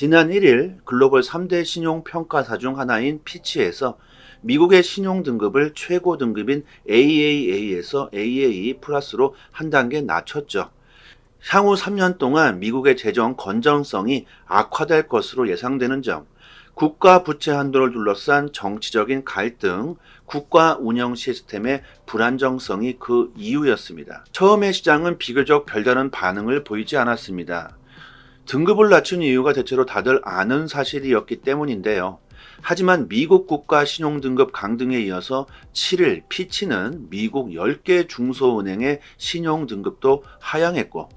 지난 1일 글로벌 3대 신용평가사 중 하나인 피치에서 미국의 신용 등급을 최고 등급인 AAA에서 AA 플러스로 한 단계 낮췄죠. 향후 3년 동안 미국의 재정 건전성이 악화될 것으로 예상되는 점, 국가 부채 한도를 둘러싼 정치적인 갈등, 국가 운영 시스템의 불안정성이 그 이유였습니다. 처음에 시장은 비교적 별다른 반응을 보이지 않았습니다. 등급을 낮춘 이유가 대체로 다들 아는 사실이었기 때문인데요. 하지만 미국 국가 신용등급 강등에 이어서 7일 피치는 미국 10개 중소은행의 신용등급도 하향했고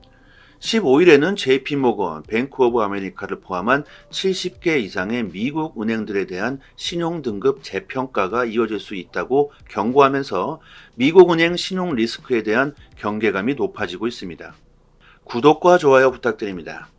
15일에는 JP모건, 뱅크 오브 아메리카를 포함한 70개 이상의 미국 은행들에 대한 신용등급 재평가가 이어질 수 있다고 경고하면서 미국 은행 신용 리스크에 대한 경계감이 높아지고 있습니다. 구독과 좋아요 부탁드립니다.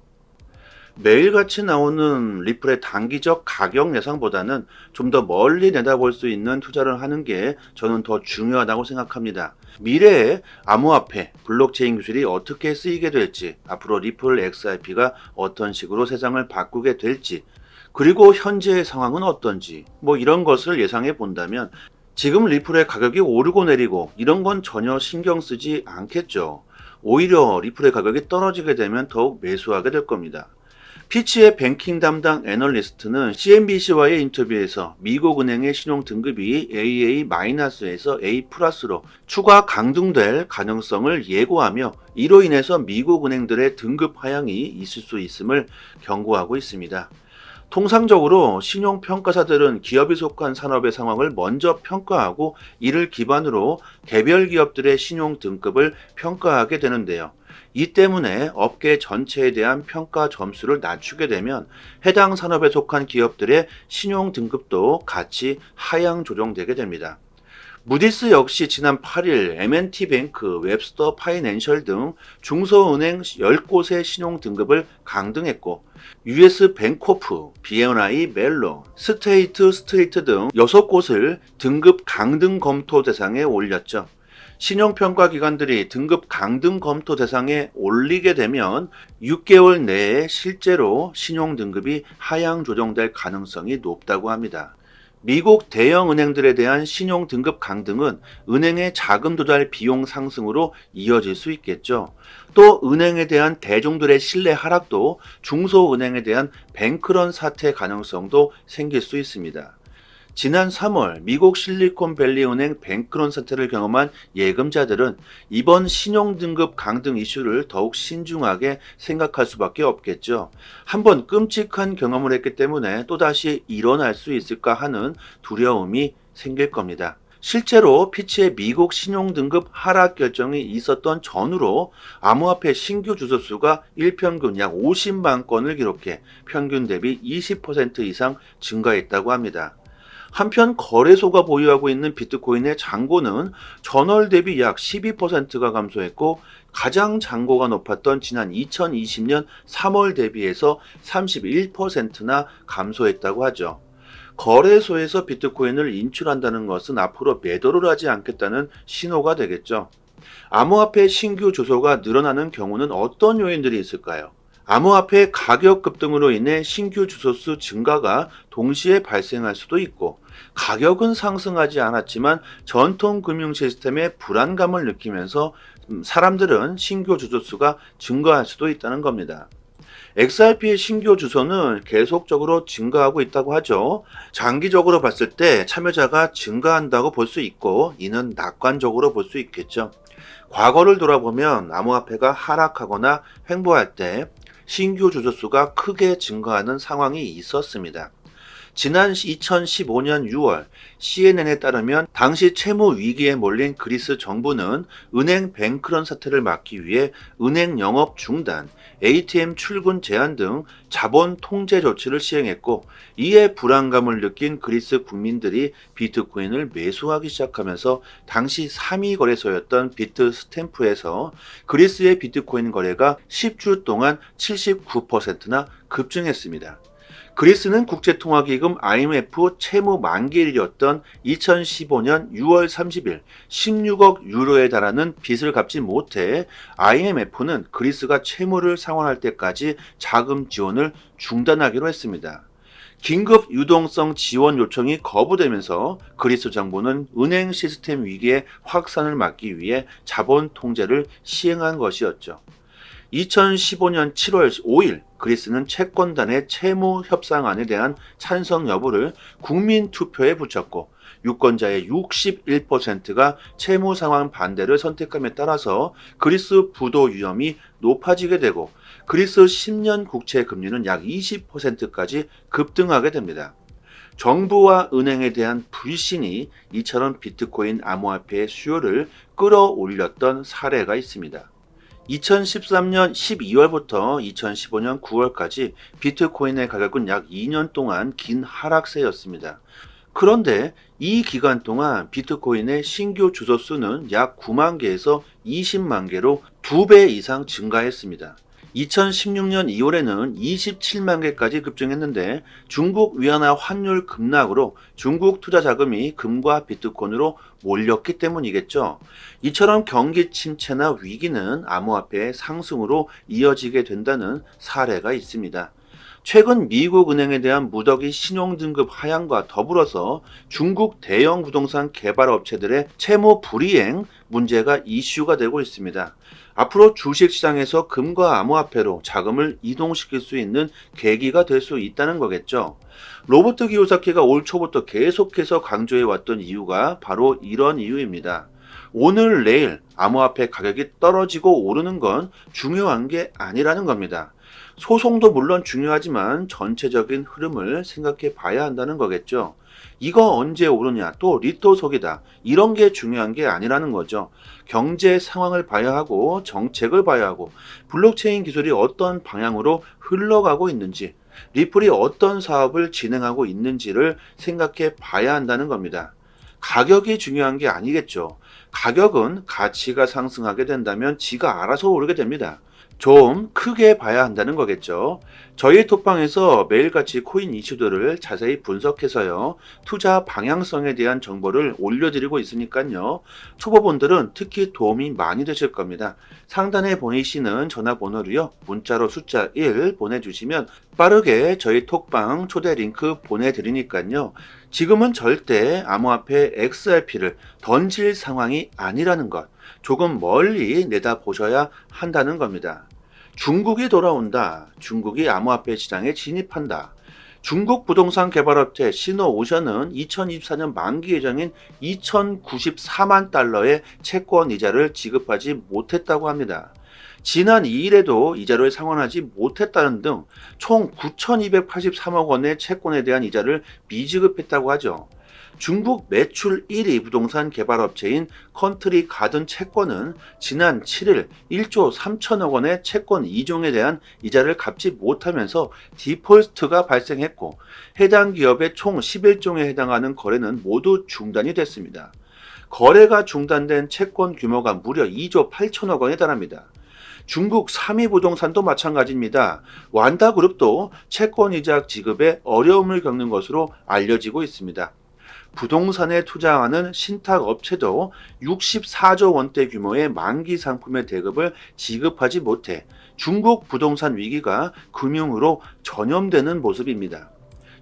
매일같이 나오는 리플의 단기적 가격 예상보다는 좀 더 멀리 내다볼 수 있는 투자를 하는 게 저는 더 중요하다고 생각합니다. 미래에 암호화폐, 블록체인 기술이 어떻게 쓰이게 될지, 앞으로 리플 XRP가 어떤 식으로 세상을 바꾸게 될지, 그리고 현재의 상황은 어떤지, 이런 것을 예상해 본다면 지금 리플의 가격이 오르고 내리고 이런 건 전혀 신경 쓰지 않겠죠. 오히려 리플의 가격이 떨어지게 되면 더욱 매수하게 될 겁니다. 피치의 뱅킹 담당 애널리스트는 CNBC와의 인터뷰에서 미국 은행의 신용 등급이 AA-에서 A+로 추가 강등될 가능성을 예고하며 이로 인해서 미국 은행들의 등급 하향이 있을 수 있음을 경고하고 있습니다. 통상적으로 신용평가사들은 기업이 속한 산업의 상황을 먼저 평가하고 이를 기반으로 개별 기업들의 신용 등급을 평가하게 되는데요. 이 때문에 업계 전체에 대한 평가 점수를 낮추게 되면 해당 산업에 속한 기업들의 신용 등급도 같이 하향 조정되게 됩니다. 무디스 역시 지난 8일 M&T뱅크, 웹스터 파이낸셜 등 중소은행 10곳의 신용 등급을 강등했고 US 뱅코프, B&I 멜로, 스테이트 스트리트 등 6곳을 등급 강등 검토 대상에 올렸죠. 신용평가 기관들이 등급 강등 검토 대상에 올리게 되면 6개월 내에 실제로 신용 등급이 하향 조정될 가능성이 높다고 합니다. 미국 대형 은행들에 대한 신용 등급 강등은 은행의 자금 조달 비용 상승으로 이어질 수 있겠죠. 또 은행에 대한 대중들의 신뢰 하락도 중소은행에 대한 뱅크런 사태 가능성도 생길 수 있습니다. 지난 3월 미국 실리콘밸리 은행 뱅크런 사태를 경험한 예금자들은 이번 신용등급 강등 이슈를 더욱 신중하게 생각할 수밖에 없겠죠. 한번 끔찍한 경험을 했기 때문에 또다시 일어날 수 있을까 하는 두려움이 생길 겁니다. 실제로 피치의 미국 신용등급 하락 결정이 있었던 전후로 암호화폐 신규 주소 수가 일평균 약 50만 건을 기록해 평균 대비 20% 이상 증가했다고 합니다. 한편 거래소가 보유하고 있는 비트코인의 잔고는 전월 대비 약 12%가 감소했고 가장 잔고가 높았던 지난 2020년 3월 대비해서 31%나 감소했다고 하죠. 거래소에서 비트코인을 인출한다는 것은 앞으로 매도를 하지 않겠다는 신호가 되겠죠. 암호화폐 신규 주소가 늘어나는 경우는 어떤 요인들이 있을까요? 암호화폐 가격 급등으로 인해 신규 주소수 증가가 동시에 발생할 수도 있고 가격은 상승하지 않았지만 전통 금융 시스템의 불안감을 느끼면서 사람들은 신규 주소수가 증가할 수도 있다는 겁니다. XRP의 신규 주소는 계속적으로 증가하고 있다고 하죠. 장기적으로 봤을 때 참여자가 증가한다고 볼 수 있고 이는 낙관적으로 볼 수 있겠죠. 과거를 돌아보면 암호화폐가 하락하거나 횡보할 때 신규 주소수가 크게 증가하는 상황이 있었습니다. 지난 2015년 6월 CNN에 따르면 당시 채무 위기에 몰린 그리스 정부는 은행 뱅크런 사태를 막기 위해 은행 영업 중단, ATM 출근 제한 등 자본 통제 조치를 시행했고 이에 불안감을 느낀 그리스 국민들이 비트코인을 매수하기 시작하면서 당시 3위 거래소였던 비트스탬프에서 그리스의 비트코인 거래가 10주 동안 79%나 급증했습니다. 그리스는 국제통화기금 IMF 채무 만기일이었던 2015년 6월 30일 16억 유로에 달하는 빚을 갚지 못해 IMF는 그리스가 채무를 상환할 때까지 자금 지원을 중단하기로 했습니다. 긴급 유동성 지원 요청이 거부되면서 그리스 정부는 은행 시스템 위기의 확산을 막기 위해 자본 통제를 시행한 것이었죠. 2015년 7월 5일 그리스는 채권단의 채무 협상안에 대한 찬성 여부를 국민 투표에 붙였고 유권자의 61%가 채무 상환 반대를 선택함에 따라서 그리스 부도 위험이 높아지게 되고 그리스 10년 국채 금리는 약 20%까지 급등하게 됩니다. 정부와 은행에 대한 불신이 이처럼 비트코인 암호화폐의 수요를 끌어올렸던 사례가 있습니다. 2013년 12월부터 2015년 9월까지 비트코인의 가격은 약 2년 동안 긴 하락세였습니다. 그런데 이 기간 동안 비트코인의 신규 주소 수는 약 9만 개에서 20만 개로 2배 이상 증가했습니다. 2016년 2월에는 27만 개까지 급증했는데 중국 위안화 환율 급락으로 중국 투자 자금이 금과 비트코인으로 몰렸기 때문이겠죠. 이처럼 경기 침체나 위기는 암호화폐의 상승으로 이어지게 된다는 사례가 있습니다. 최근 미국 은행에 대한 무더기 신용등급 하향과 더불어서 중국 대형 부동산 개발 업체들의 채무 불이행 문제가 이슈가 되고 있습니다. 앞으로 주식시장에서 금과 암호화폐로 자금을 이동시킬 수 있는 계기가 될 수 있다는 거겠죠. 로버트 기요사키가 올 초부터 계속해서 강조해왔던 이유가 바로 이런 이유입니다. 오늘 내일 암호화폐 가격이 떨어지고 오르는 건 중요한 게 아니라는 겁니다. 소송도 물론 중요하지만 전체적인 흐름을 생각해 봐야 한다는 거겠죠. 이거 언제 오르냐, 또 리토 속이다, 이런 게 중요한 게 아니라는 거죠. 경제 상황을 봐야 하고 정책을 봐야 하고 블록체인 기술이 어떤 방향으로 흘러가고 있는지, 리플이 어떤 사업을 진행하고 있는지를 생각해 봐야 한다는 겁니다. 가격이 중요한 게 아니겠죠. 가격은 가치가 상승하게 된다면 지가 알아서 오르게 됩니다. 좀 크게 봐야 한다는 거겠죠. 저희 톡방에서 매일같이 코인 이슈들을 자세히 분석해서요, 투자 방향성에 대한 정보를 올려드리고 있으니까요, 초보분들은 특히 도움이 많이 되실 겁니다. 상단에 보이시는 전화번호로요, 문자로 숫자 1 보내주시면 빠르게 저희 톡방 초대 링크 보내드리니까요, 지금은 절대 암호화폐 XRP를 던질 상황이 아니라는 것, 조금 멀리 내다보셔야 한다는 겁니다. 중국이 돌아온다. 중국이 암호화폐 시장에 진입한다. 중국 부동산 개발업체 시너오션은 2024년 만기 예정인 2,094만 달러의 채권 이자를 지급하지 못했다고 합니다. 지난 2일에도 이자를 상환하지 못했다는 등 총 9,283억 원의 채권에 대한 이자를 미지급했다고 하죠. 중국 매출 1위 부동산 개발업체인 컨트리 가든 채권은 지난 7일 1조 3천억 원의 채권 2종에 대한 이자를 갚지 못하면서 디폴트가 발생했고, 해당 기업의 총 11종에 해당하는 거래는 모두 중단이 됐습니다. 거래가 중단된 채권 규모가 무려 2조 8천억 원에 달합니다. 중국 3위 부동산도 마찬가지입니다. 완다그룹도 채권 이자 지급에 어려움을 겪는 것으로 알려지고 있습니다. 부동산에 투자하는 신탁업체도 64조 원대 규모의 만기 상품의 대급을 지급하지 못해 중국 부동산 위기가 금융으로 전염되는 모습입니다.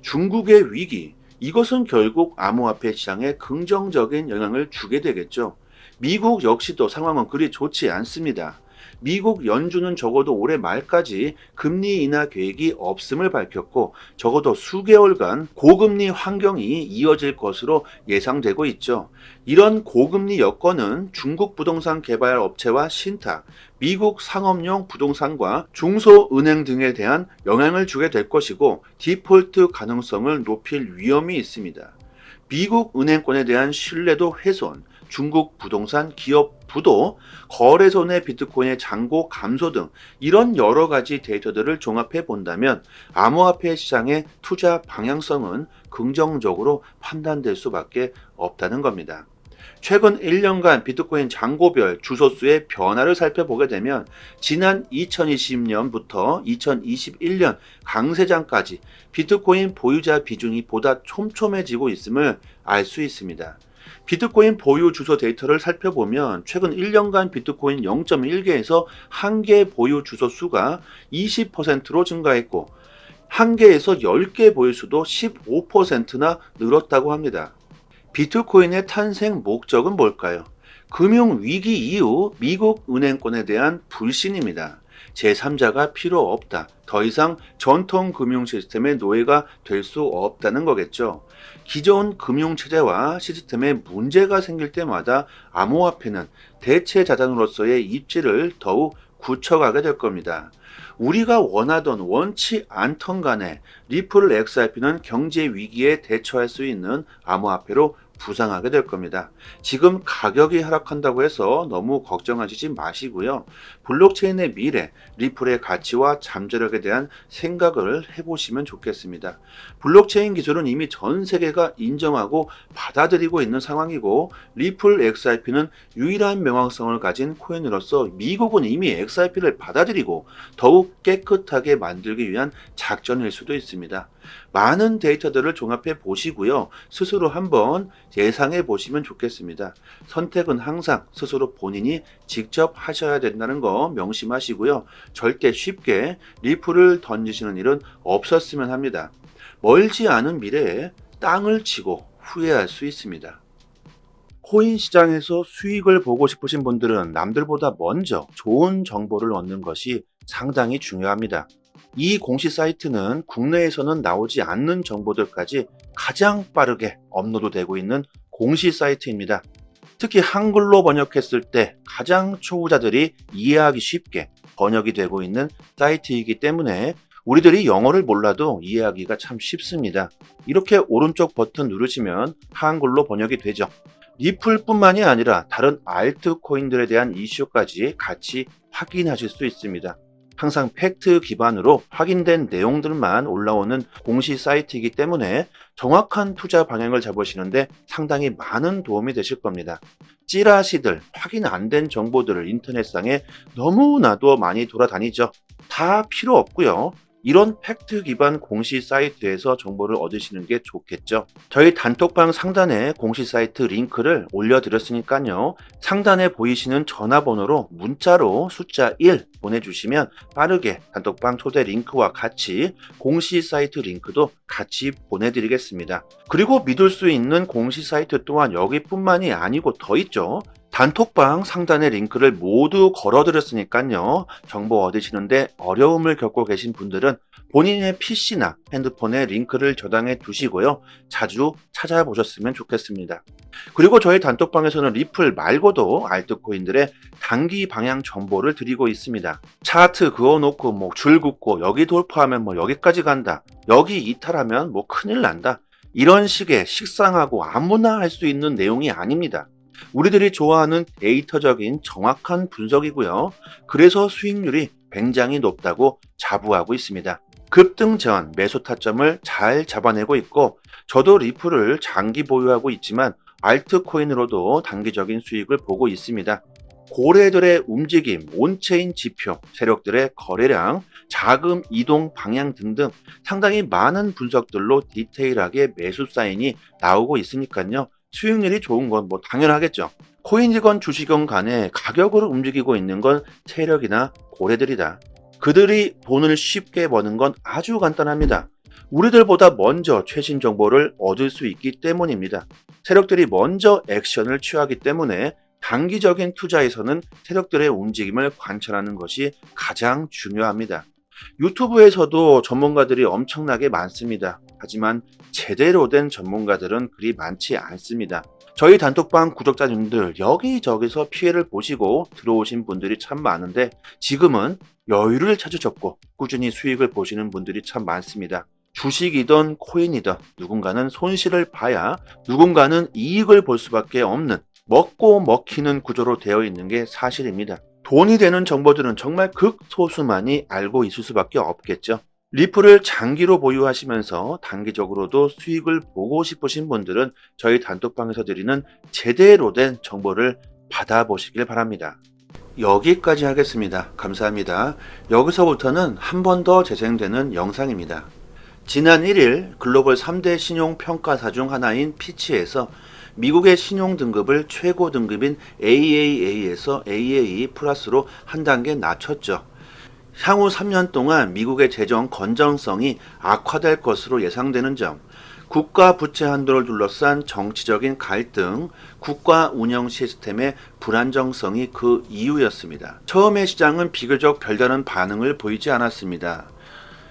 중국의 위기, 이것은 결국 암호화폐 시장에 긍정적인 영향을 주게 되겠죠. 미국 역시도 상황은 그리 좋지 않습니다. 미국 연준은 적어도 올해 말까지 금리 인하 계획이 없음을 밝혔고, 적어도 수개월간 고금리 환경이 이어질 것으로 예상되고 있죠. 이런 고금리 여건은 중국 부동산 개발 업체와 신탁, 미국 상업용 부동산과 중소은행 등에 대한 영향을 주게 될 것이고, 디폴트 가능성을 높일 위험이 있습니다. 미국 은행권에 대한 신뢰도 훼손, 중국 부동산 기업 부도, 거래소 내 비트코인의 잔고 감소 등 이런 여러 가지 데이터들을 종합해 본다면 암호화폐 시장의 투자 방향성은 긍정적으로 판단될 수밖에 없다는 겁니다. 최근 1년간 비트코인 잔고별 주소수의 변화를 살펴보게 되면 지난 2020년부터 2021년 강세장까지 비트코인 보유자 비중이 보다 촘촘해지고 있음을 알 수 있습니다. 비트코인 보유 주소 데이터를 살펴보면 최근 1년간 비트코인 0.1개에서 1개 보유 주소 수가 20%로 증가했고 1개에서 10개 보유 수도 15%나 늘었다고 합니다. 비트코인의 탄생 목적은 뭘까요? 금융위기 이후 미국 은행권에 대한 불신입니다. 제3자가 필요 없다. 더 이상 전통 금융 시스템의 노예가 될 수 없다는 거겠죠. 기존 금융체제와 시스템에 문제가 생길 때마다 암호화폐는 대체 자산으로서의 입지를 더욱 굳혀가게 될 겁니다. 우리가 원하던 원치 않던 간에 리플 XRP는 경제 위기에 대처할 수 있는 암호화폐로 부상하게 될 겁니다. 지금 가격이 하락한다고 해서 너무 걱정하시지 마시고요. 블록체인의 미래, 리플의 가치와 잠재력에 대한 생각을 해보시면 좋겠습니다. 블록체인 기술은 이미 전 세계가 인정하고 받아들이고 있는 상황이고 리플 XRP는 유일한 명확성을 가진 코인으로서 미국은 이미 XRP를 받아들이고 더욱 깨끗하게 만들기 위한 작전일 수도 있습니다. 많은 데이터들을 종합해 보시고요. 스스로 한번 예상해 보시면 좋겠습니다. 선택은 항상 스스로 본인이 직접 하셔야 된다는 거 명심하시고요. 절대 쉽게 리플을 던지시는 일은 없었으면 합니다. 멀지 않은 미래에 땅을 치고 후회할 수 있습니다. 코인 시장에서 수익을 보고 싶으신 분들은 남들보다 먼저 좋은 정보를 얻는 것이 상당히 중요합니다. 이 공시 사이트는 국내에서는 나오지 않는 정보들까지 가장 빠르게 업로드되고 있는 공시 사이트입니다. 특히 한글로 번역했을 때 가장 초보자들이 이해하기 쉽게 번역이 되고 있는 사이트이기 때문에 우리들이 영어를 몰라도 이해하기가 참 쉽습니다. 이렇게 오른쪽 버튼 누르시면 한글로 번역이 되죠. 리플뿐만이 아니라 다른 알트코인들에 대한 이슈까지 같이 확인하실 수 있습니다. 항상 팩트 기반으로 확인된 내용들만 올라오는 공시 사이트이기 때문에 정확한 투자 방향을 잡으시는데 상당히 많은 도움이 되실 겁니다. 찌라시들, 확인 안 된 정보들을 인터넷상에 너무나도 많이 돌아다니죠. 다 필요 없고요. 이런 팩트 기반 공시 사이트에서 정보를 얻으시는 게 좋겠죠. 저희 단톡방 상단에 공시 사이트 링크를 올려드렸으니까요. 상단에 보이시는 전화번호로 문자로 숫자 1 보내주시면 빠르게 단톡방 초대 링크와 같이 공시 사이트 링크도 같이 보내드리겠습니다. 그리고 믿을 수 있는 공시 사이트 또한 여기뿐만이 아니고 더 있죠. 단톡방 상단의 링크를 모두 걸어드렸으니까요. 정보 얻으시는데 어려움을 겪고 계신 분들은 본인의 PC나 핸드폰에 링크를 저장해 두시고요. 자주 찾아보셨으면 좋겠습니다. 그리고 저희 단톡방에서는 리플 말고도 알트코인들의 단기 방향 정보를 드리고 있습니다. 차트 그어놓고 줄 긋고 여기 돌파하면 여기까지 간다. 여기 이탈하면 큰일 난다. 이런 식의 식상하고 아무나 할 수 있는 내용이 아닙니다. 우리들이 좋아하는 데이터적인 정확한 분석이고요. 그래서 수익률이 굉장히 높다고 자부하고 있습니다. 급등 전 매수 타점을 잘 잡아내고 있고 저도 리플을 장기 보유하고 있지만 알트코인으로도 단기적인 수익을 보고 있습니다. 고래들의 움직임, 온체인 지표, 세력들의 거래량, 자금 이동 방향 등등 상당히 많은 분석들로 디테일하게 매수 사인이 나오고 있으니까요. 수익률이 좋은 건 당연하겠죠. 코인이건 주식이건 간에 가격으로 움직이고 있는 건 세력이나 고래들이다. 그들이 돈을 쉽게 버는 건 아주 간단합니다. 우리들보다 먼저 최신 정보를 얻을 수 있기 때문입니다. 세력들이 먼저 액션을 취하기 때문에 단기적인 투자에서는 세력들의 움직임을 관찰하는 것이 가장 중요합니다. 유튜브에서도 전문가들이 엄청나게 많습니다. 하지만 제대로 된 전문가들은 그리 많지 않습니다. 저희 단톡방 구독자님들 여기저기서 피해를 보시고 들어오신 분들이 참 많은데 지금은 여유를 찾으셨고 꾸준히 수익을 보시는 분들이 참 많습니다. 주식이든 코인이든 누군가는 손실을 봐야 누군가는 이익을 볼 수밖에 없는 먹고 먹히는 구조로 되어 있는 게 사실입니다. 돈이 되는 정보들은 정말 극소수만이 알고 있을 수밖에 없겠죠. 리플을 장기로 보유하시면서 단기적으로도 수익을 보고 싶으신 분들은 저희 단톡방에서 드리는 제대로 된 정보를 받아보시길 바랍니다. 여기까지 하겠습니다. 감사합니다. 여기서부터는 한 번 더 재생되는 영상입니다. 지난 1일 글로벌 3대 신용평가사 중 하나인 피치에서 미국의 신용 등급을 최고 등급인 AAA에서 AA 플러스로 한 단계 낮췄죠. 향후 3년 동안 미국의 재정 건전성이 악화될 것으로 예상되는 점, 국가 부채 한도를 둘러싼 정치적인 갈등, 국가 운영 시스템의 불안정성이 그 이유였습니다. 처음에 시장은 비교적 별다른 반응을 보이지 않았습니다.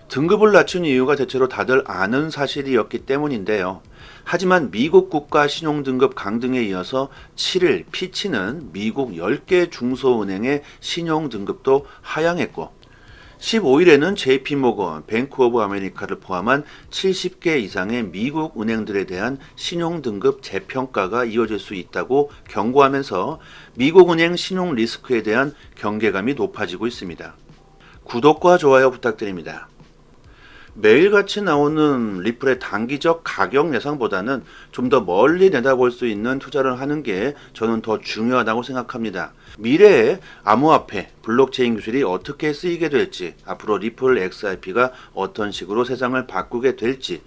등급을 낮춘 이유가 대체로 다들 아는 사실이었기 때문인데요. 하지만 미국 국가 신용등급 강등에 이어서 7일 피치는 미국 10개 중소은행의 신용등급도 하향했고 15일에는 JP모건, 뱅크 오브 아메리카를 포함한 70개 이상의 미국 은행들에 대한 신용등급 재평가가 이어질 수 있다고 경고하면서 미국 은행 신용 리스크에 대한 경계감이 높아지고 있습니다. 구독과 좋아요 부탁드립니다. 매일같이 나오는 리플의 단기적 가격 예상보다는 좀 더 멀리 내다볼 수 있는 투자를 하는 게 저는 더 중요하다고 생각합니다. 미래에 암호화폐, 블록체인 기술이 어떻게 쓰이게 될지, 앞으로 리플 XRP가 어떤 식으로 세상을 바꾸게 될지,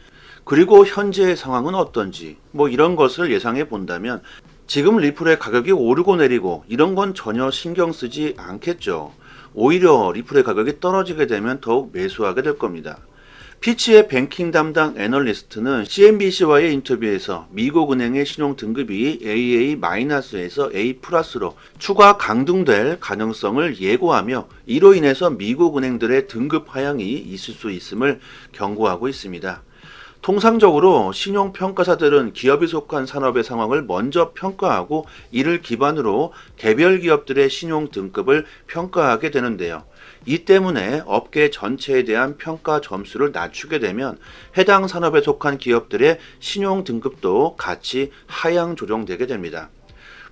그리고 현재의 상황은 어떤지, 이런 것을 예상해 본다면 지금 리플의 가격이 오르고 내리고 이런 건 전혀 신경 쓰지 않겠죠. 오히려 리플의 가격이 떨어지게 되면 더욱 매수하게 될 겁니다. 피치의 뱅킹 담당 애널리스트는 CNBC와의 인터뷰에서 미국 은행의 신용 등급이 AA-에서 A+로 추가 강등될 가능성을 예고하며 이로 인해서 미국 은행들의 등급 하향이 있을 수 있음을 경고하고 있습니다. 통상적으로 신용평가사들은 기업이 속한 산업의 상황을 먼저 평가하고 이를 기반으로 개별 기업들의 신용 등급을 평가하게 되는데요. 이 때문에 업계 전체에 대한 평가 점수를 낮추게 되면 해당 산업에 속한 기업들의 신용 등급도 같이 하향 조정되게 됩니다.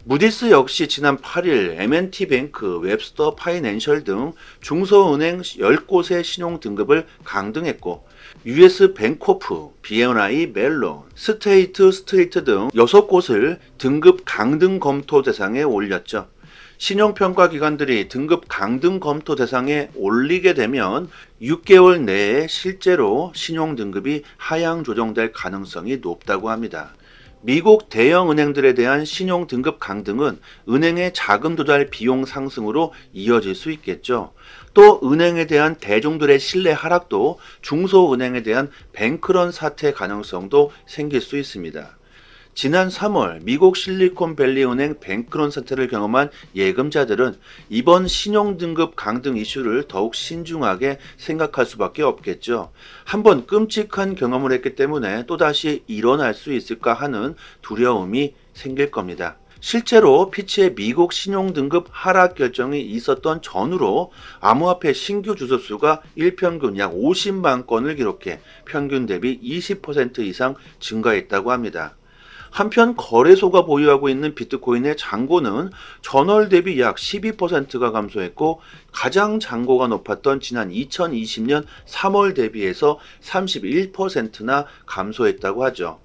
무디스 역시 지난 8일 M&T뱅크, 웹스터 파이낸셜 등 중소은행 10곳의 신용 등급을 강등했고 US 뱅코프, B&I 멜론, 스테이트 스트리트 등 6곳을 등급 강등 검토 대상에 올렸죠. 신용평가 기관들이 등급 강등 검토 대상에 올리게 되면 6개월 내에 실제로 신용 등급이 하향 조정될 가능성이 높다고 합니다. 미국 대형 은행들에 대한 신용 등급 강등은 은행의 자금 조달 비용 상승으로 이어질 수 있겠죠. 또 은행에 대한 대중들의 신뢰 하락도 중소은행에 대한 뱅크런 사태 가능성도 생길 수 있습니다. 지난 3월 미국 실리콘밸리 은행 뱅크런 사태를 경험한 예금자들은 이번 신용등급 강등 이슈를 더욱 신중하게 생각할 수밖에 없겠죠. 한번 끔찍한 경험을 했기 때문에 또다시 일어날 수 있을까 하는 두려움이 생길 겁니다. 실제로 피치의 미국 신용등급 하락 결정이 있었던 전후로 암호화폐 신규 주소 수가 일평균 약 50만 건을 기록해 평균 대비 20% 이상 증가했다고 합니다. 한편 거래소가 보유하고 있는 비트코인의 잔고는 전월 대비 약 12%가 감소했고 가장 잔고가 높았던 지난 2020년 3월 대비해서 31%나 감소했다고 하죠.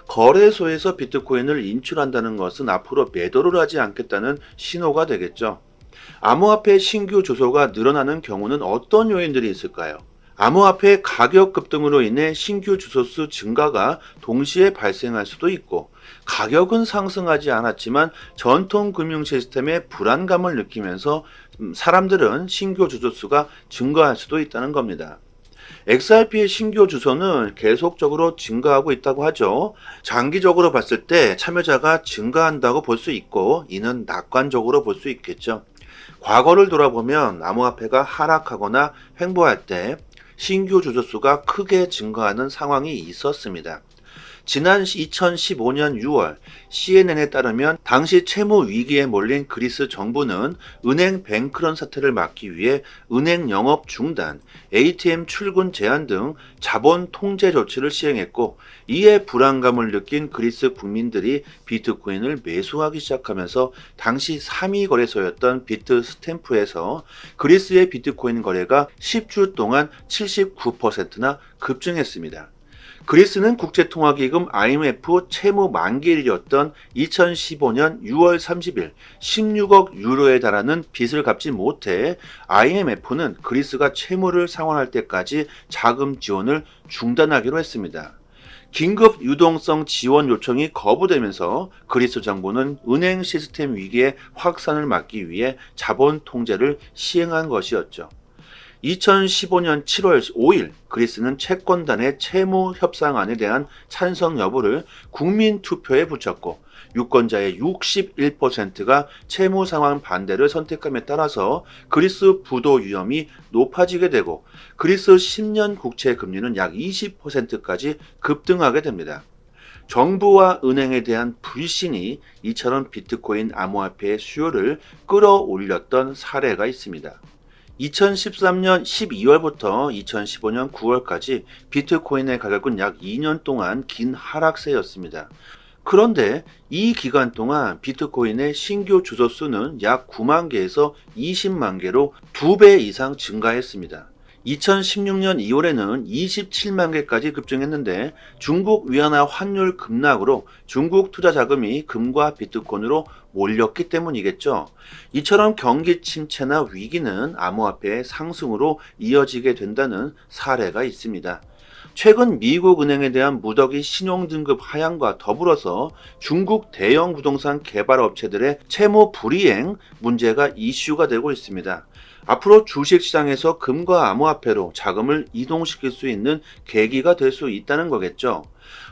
거래소에서 비트코인을 인출한다는 것은 앞으로 매도를 하지 않겠다는 신호가 되겠죠. 암호화폐 신규 주소가 늘어나는 경우는 어떤 요인들이 있을까요? 암호화폐 가격 급등으로 인해 신규 주소수 증가가 동시에 발생할 수도 있고 가격은 상승하지 않았지만 전통 금융 시스템의 불안감을 느끼면서 사람들은 신규 주소수가 증가할 수도 있다는 겁니다. XRP의 신규 주소는 계속적으로 증가하고 있다고 하죠. 장기적으로 봤을 때 참여자가 증가한다고 볼 수 있고 이는 낙관적으로 볼 수 있겠죠. 과거를 돌아보면 암호화폐가 하락하거나 횡보할 때 신규 주소 수가 크게 증가하는 상황이 있었습니다. 지난 2015년 6월 CNN에 따르면 당시 채무 위기에 몰린 그리스 정부는 은행 뱅크런 사태를 막기 위해 은행 영업 중단, ATM 출근 제한 등 자본 통제 조치를 시행했고, 이에 불안감을 느낀 그리스 국민들이 비트코인을 매수하기 시작하면서 당시 3위 거래소였던 비트스탬프에서 그리스의 비트코인 거래가 10주 동안 79%나 급증했습니다. 그리스는 국제통화기금 IMF 채무 만기일이었던 2015년 6월 30일 16억 유로에 달하는 빚을 갚지 못해 IMF는 그리스가 채무를 상환할 때까지 자금 지원을 중단하기로 했습니다. 긴급 유동성 지원 요청이 거부되면서 그리스 정부는 은행 시스템 위기의 확산을 막기 위해 자본 통제를 시행한 것이었죠. 2015년 7월 5일 그리스는 채권단의 채무 협상안에 대한 찬성 여부를 국민 투표에 붙였고, 유권자의 61%가 채무 상환 반대를 선택함에 따라서 그리스 부도 위험이 높아지게 되고, 그리스 10년 국채 금리는 약 20%까지 급등하게 됩니다. 정부와 은행에 대한 불신이 이처럼 비트코인 암호화폐의 수요를 끌어올렸던 사례가 있습니다. 2013년 12월부터 2015년 9월까지 비트코인의 가격은 약 2년 동안 긴 하락세였습니다. 그런데 이 기간 동안 비트코인의 신규 주소 수는 약 9만 개에서 20만 개로 2배 이상 증가했습니다. 2016년 2월에는 27만 개까지 급증했는데, 중국 위안화 환율 급락으로 중국 투자 자금이 금과 비트코인으로 몰렸기 때문이겠죠. 이처럼 경기 침체나 위기는 암호화폐의 상승으로 이어지게 된다는 사례가 있습니다. 최근 미국 은행에 대한 무더기 신용등급 하향과 더불어서 중국 대형 부동산 개발 업체들의 채무 불이행 문제가 이슈가 되고 있습니다. 앞으로 주식시장에서 금과 암호화폐로 자금을 이동시킬 수 있는 계기가 될 수 있다는 거겠죠.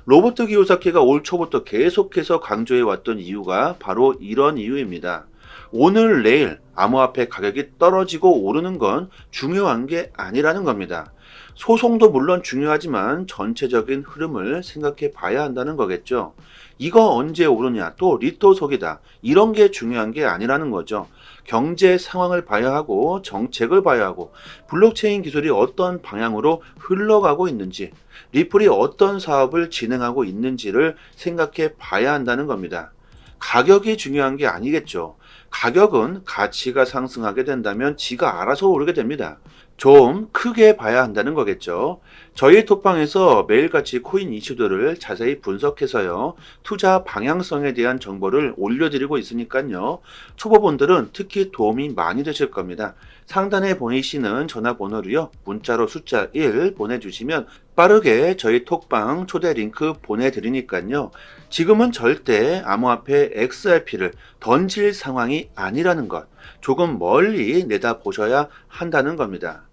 로버트 기요사키가 올 초부터 계속해서 강조해왔던 이유가 바로 이런 이유입니다. 오늘 내일 암호화폐 가격이 떨어지고 오르는 건 중요한 게 아니라는 겁니다. 소송도 물론 중요하지만 전체적인 흐름을 생각해 봐야 한다는 거겠죠. 이거 언제 오르냐, 또 리또 속이다, 이런 게 중요한 게 아니라는 거죠. 경제 상황을 봐야 하고 정책을 봐야 하고, 블록체인 기술이 어떤 방향으로 흘러가고 있는지, 리플이 어떤 사업을 진행하고 있는지를 생각해 봐야 한다는 겁니다. 가격이 중요한 게 아니겠죠. 가격은 가치가 상승하게 된다면 지가 알아서 오르게 됩니다. 좀 크게 봐야 한다는 거겠죠. 저희 톡방에서 매일같이 코인 이슈들을 자세히 분석해서요, 투자 방향성에 대한 정보를 올려드리고 있으니까요, 초보분들은 특히 도움이 많이 되실 겁니다. 상단에 보이시는 전화번호로요, 문자로 숫자 1 보내주시면 빠르게 저희 톡방 초대 링크 보내드리니까요, 지금은 절대 암호화폐 XRP를 던질 상황이 아니라는 것, 조금 멀리 내다보셔야 한다는 겁니다.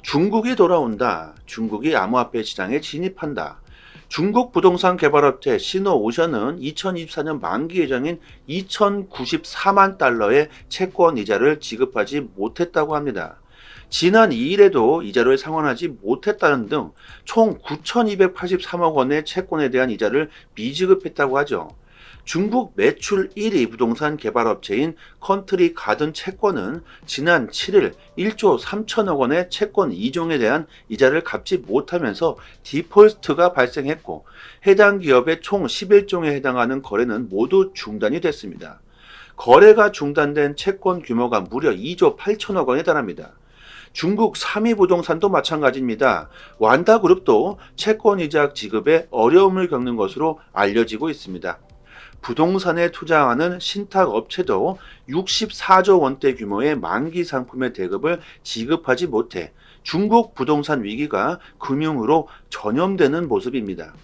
중국이 돌아온다. 중국이 암호화폐 시장에 진입한다. 중국 부동산 개발업체 시노오션은 2024년 만기 예정인 2,094만 달러의 채권 이자를 지급하지 못했다고 합니다. 지난 2일에도 이자를 상환하지 못했다는 등 총 9,283억 원의 채권에 대한 이자를 미지급했다고 하죠. 중국 매출 1위 부동산 개발업체인 컨트리 가든 채권은 지난 7일 1조 3천억 원의 채권 2종에 대한 이자를 갚지 못하면서 디폴트가 발생했고, 해당 기업의 총 11종에 해당하는 거래는 모두 중단이 됐습니다. 거래가 중단된 채권 규모가 무려 2조 8천억 원에 달합니다. 중국 3위 부동산도 마찬가지입니다. 완다그룹도 채권이자 지급에 어려움을 겪는 것으로 알려지고 있습니다. 부동산에 투자하는 신탁업체도 64조 원대 규모의 만기 상품의 대급을 지급하지 못해 중국 부동산 위기가 금융으로 전염되는 모습입니다.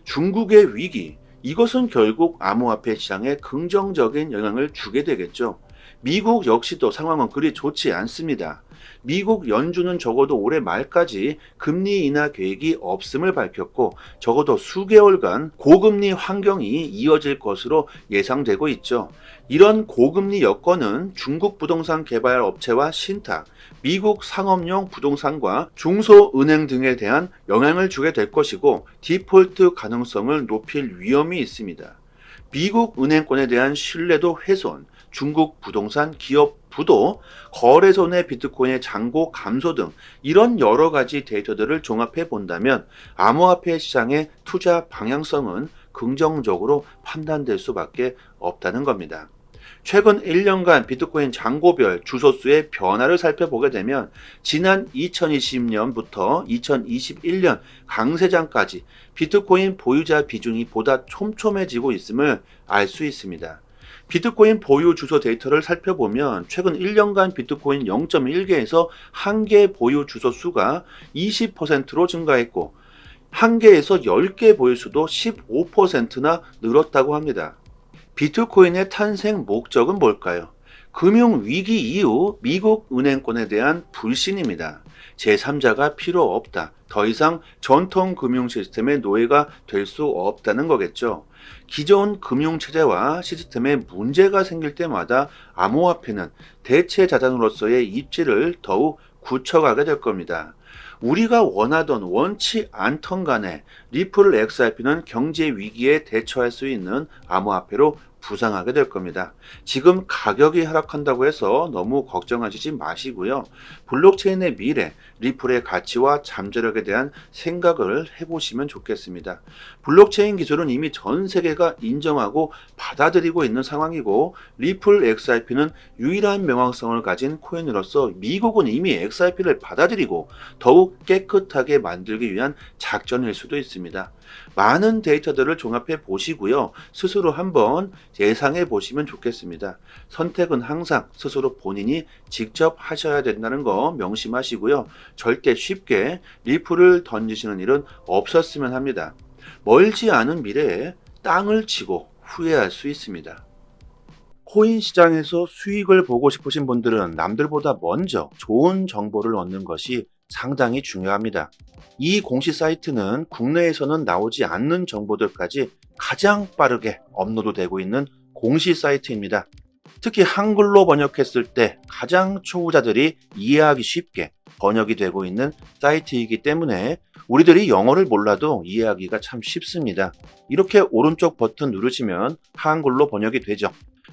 중국의 위기, 이것은 결국 암호화폐 시장에 긍정적인 영향을 주게 되겠죠. 미국 역시도 상황은 그리 좋지 않습니다. 미국 연준은 적어도 올해 말까지 금리 인하 계획이 없음을 밝혔고 적어도 수개월간 고금리 환경이 이어질 것으로 예상되고 있죠. 이런 고금리 여건은 중국 부동산 개발 업체와 신탁, 미국 상업용 부동산과 중소은행 등에 대한 영향을 주게 될 것이고 디폴트 가능성을 높일 위험이 있습니다. 미국 은행권에 대한 신뢰도 훼손, 중국 부동산 기업 부도, 거래소 내 비트코인의 잔고 감소 등 이런 여러 가지 데이터들을 종합해 본다면 암호화폐 시장의 투자 방향성은 긍정적으로 판단될 수밖에 없다는 겁니다. 최근 1년간 비트코인 잔고별 주소수의 변화를 살펴보게 되면 지난 2020년부터 2021년 강세장까지 비트코인 보유자 비중이 보다 촘촘해지고 있음을 알 수 있습니다. 비트코인 보유 주소 데이터를 살펴보면 최근 1년간 비트코인 0.1개에서 1개 보유 주소 수가 20%로 증가했고 1개에서 10개 보유 수도 15%나 늘었다고 합니다. 비트코인의 탄생 목적은 뭘까요? 금융위기 이후 미국 은행권에 대한 불신입니다. 제3자가 필요 없다. 더 이상 전통 금융 시스템의 노예가 될 수 없다는 거겠죠. 기존 금융체제와 시스템에 문제가 생길 때마다 암호화폐는 대체 자산으로서의 입지를 더욱 굳혀가게 될 겁니다. 우리가 원하던 원치 않던 간에 리플 XRP는 경제 위기에 대처할 수 있는 암호화폐로 부상하게 될 겁니다. 지금 가격이 하락한다고 해서 너무 걱정하시지 마시고요. 블록체인의 미래, 리플의 가치와 잠재력에 대한 생각을 해보시면 좋겠습니다. 블록체인 기술은 이미 전 세계가 인정하고 받아들이고 있는 상황이고 리플 XRP는 유일한 명확성을 가진 코인으로서 미국은 이미 XRP를 받아들이고 더욱 깨끗하게 만들기 위한 작전일 수도 있습니다. 많은 데이터들을 종합해 보시고요. 스스로 한번 예상해 보시면 좋겠습니다. 선택은 항상 스스로 본인이 직접 하셔야 된다는 거 명심하시고요. 절대 쉽게 리플을 던지시는 일은 없었으면 합니다. 멀지 않은 미래에 땅을 치고 후회할 수 있습니다. 코인 시장에서 수익을 보고 싶으신 분들은 남들보다 먼저 좋은 정보를 얻는 것이 상당히 중요합니다. 이 공시 사이트는 국내에서는 나오지 않는 정보들까지 가장 빠르게 업로드되고 있는 공시 사이트입니다. 특히 한글로 번역했을 때 가장 초보자들이 이해하기 쉽게 번역이 되고 있는 사이트이기 때문에 우리들이 영어를 몰라도 이해하기가 참 쉽습니다. 이렇게 오른쪽 버튼 누르시면 한글로 번역이 되죠.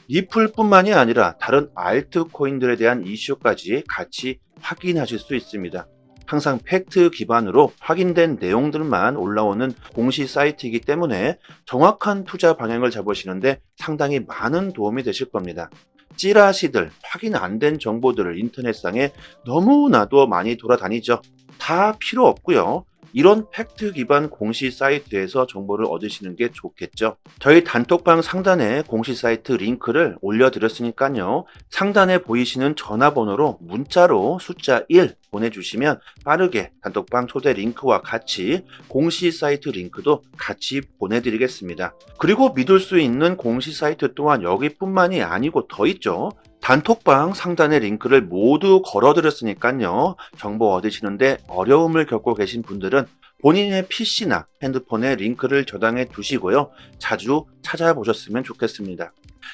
리플뿐만이 아니라 다른 알트코인들에 대한 이슈까지 같이 확인하실 수 있습니다. 항상 팩트 기반으로 확인된 내용들만 올라오는 공시 사이트이기 때문에 정확한 투자 방향을 잡으시는데 상당히 많은 도움이 되실 겁니다. 찌라시들, 확인 안 된 정보들을 인터넷상에 너무나도 많이 돌아다니죠. 다 필요 없고요. 이런 팩트 기반 공시 사이트에서 정보를 얻으시는 게 좋겠죠. 저희 단톡방 상단에 공시 사이트 링크를 올려드렸으니까요. 상단에 보이시는 전화번호로 문자로 숫자 1 보내주시면 빠르게 단톡방 초대 링크와 같이 공시 사이트 링크도 같이 보내드리겠습니다. 그리고 믿을 수 있는 공시 사이트 또한 여기뿐만이 아니고 더 있죠. 단톡방 상단의 링크를 모두 걸어드렸으니까요. 정보 얻으시는데 어려움을 겪고 계신 분들은 본인의 PC나 핸드폰에 링크를 저장해 두시고요. 자주 찾아보셨으면 좋겠습니다.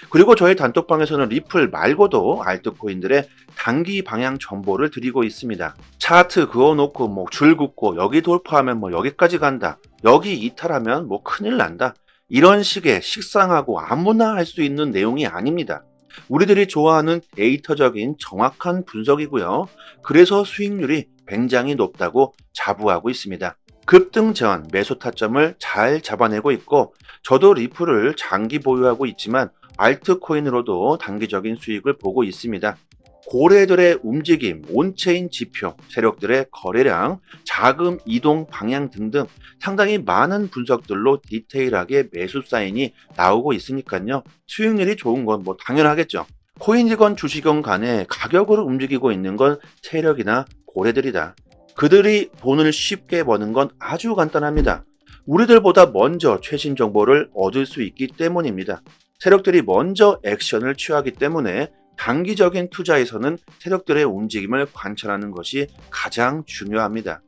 그리고 저희 단톡방에서는 리플 말고도 알트코인들의 단기 방향 정보를 드리고 있습니다. 차트 그어놓고 줄 긋고 여기 돌파하면 여기까지 간다. 여기 이탈하면 큰일 난다. 이런 식의 식상하고 아무나 할 수 있는 내용이 아닙니다. 우리들이 좋아하는 데이터적인 정확한 분석이고요. 그래서 수익률이 굉장히 높다고 자부하고 있습니다. 급등 전 매수 타점을 잘 잡아내고 있고 저도 리플을 장기 보유하고 있지만 알트코인으로도 단기적인 수익을 보고 있습니다. 고래들의 움직임, 온체인 지표, 세력들의 거래량, 자금 이동 방향 등등 상당히 많은 분석들로 디테일하게 매수 사인이 나오고 있으니까요. 수익률이 좋은 건 당연하겠죠. 코인이건 주식이건 간에 가격으로 움직이고 있는 건 세력이나 고래들이다. 그들이 돈을 쉽게 버는 건 아주 간단합니다. 우리들보다 먼저 최신 정보를 얻을 수 있기 때문입니다. 세력들이 먼저 액션을 취하기 때문에 단기적인 투자에서는 세력들의 움직임을 관찰하는 것이 가장 중요합니다.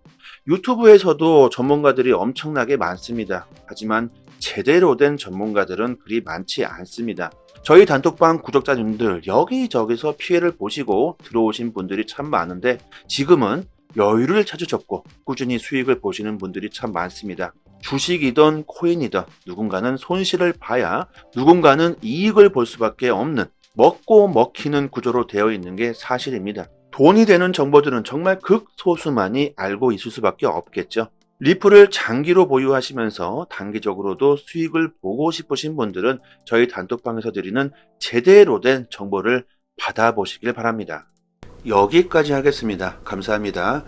유튜브에서도 전문가들이 엄청나게 많습니다. 하지만 제대로 된 전문가들은 그리 많지 않습니다. 저희 단톡방 구독자님들 여기저기서 피해를 보시고 들어오신 분들이 참 많은데 지금은 여유를 찾으셨고 꾸준히 수익을 보시는 분들이 참 많습니다. 주식이든 코인이든 누군가는 손실을 봐야 누군가는 이익을 볼 수밖에 없는 먹고 먹히는 구조로 되어 있는 게 사실입니다. 돈이 되는 정보들은 정말 극소수만이 알고 있을 수밖에 없겠죠. 리플을 장기로 보유하시면서 단기적으로도 수익을 보고 싶으신 분들은 저희 단톡방에서 드리는 제대로 된 정보를 받아보시길 바랍니다. 여기까지 하겠습니다. 감사합니다.